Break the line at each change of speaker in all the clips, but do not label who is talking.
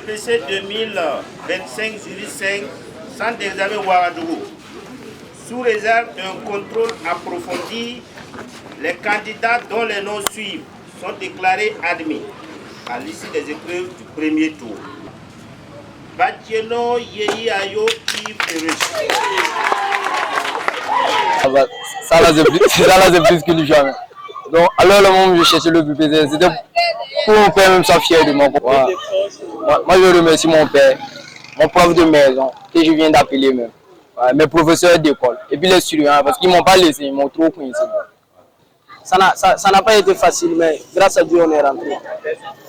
BPC 2025 jury 5, centre d'examen Ouagadougou. Sous réserve d'un contrôle approfondi, les candidats dont les noms suivent sont déclarés admis à l'issue des épreuves du premier tour. Batieno Yehi Ayo Yves.
Ça là c'est plus que du jamais. Donc alors le moment où je cherchais le BPC, c'était pour mon père même soit fier de moi. Voilà. Moi je remercie mon père, mon prof de maison, que je viens d'appeler même. Voilà, mes professeurs d'école et puis les students parce qu'ils m'ont pas laissé, ils m'ont trop coincé.
Ça n'a pas été facile, mais grâce à Dieu on est rentré.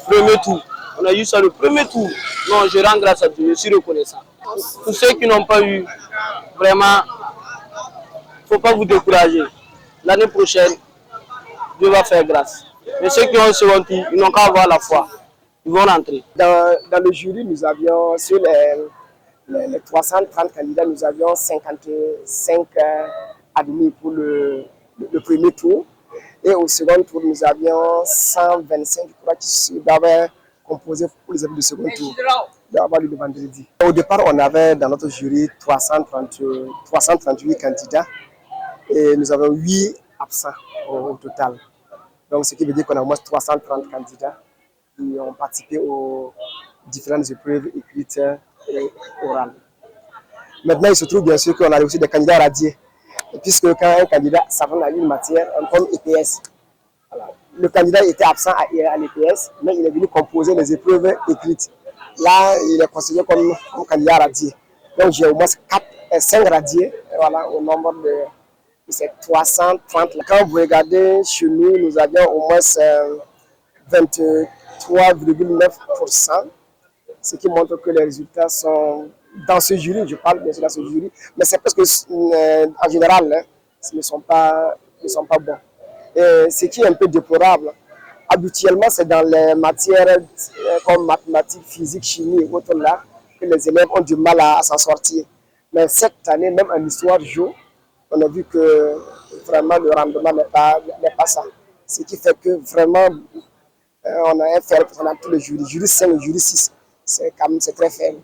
Premier tour, on a eu ça le premier tour. Non, je rends grâce à Dieu, je suis reconnaissant. Pour ceux qui n'ont pas eu, vraiment, il ne faut pas vous décourager. L'année prochaine, Dieu va faire grâce. Mais ceux qui ont un second tour, ils n'ont qu'à avoir la foi. Ils vont rentrer.
Dans le jury, nous avions, sur les 330 candidats, nous avions 55 admis pour le premier tour. Et au second tour, nous avions 125, je crois, qui doivent composer pour les admis du second tour. D'avoir le vendredi. Au départ, on avait dans notre jury 338 candidats et nous avons 8 absents au total. Donc, ce qui veut dire qu'on a au moins 330 candidats qui ont participé aux différentes épreuves écrites et orales. Maintenant, il se trouve bien sûr qu'on a aussi des candidats radiés, puisque quand un candidat s'avance à une matière, comme EPS, voilà, le candidat était absent à l'EPS, mais il est venu composer les épreuves écrites. Là, il est considéré comme candidat radié. Donc, j'ai au moins 5 radiés, voilà, au nombre de ces 330. Quand vous regardez chez nous, nous avions au moins 23,9%, ce qui montre que les résultats sont dans ce jury, je parle bien sûr dans ce jury, mais c'est parce que en général, hein, ne sont pas bons. Et ce qui est un peu déplorable, habituellement, c'est dans les matières comme mathématiques, physique, chimie et autres là que les élèves ont du mal à s'en sortir. Mais cette année, même en histoire géo, on a vu que vraiment le rendement n'est pas ça. Ce qui fait que vraiment, on a un faible, on a tous les jurys. Jury 5 et jury 6, c'est très faible.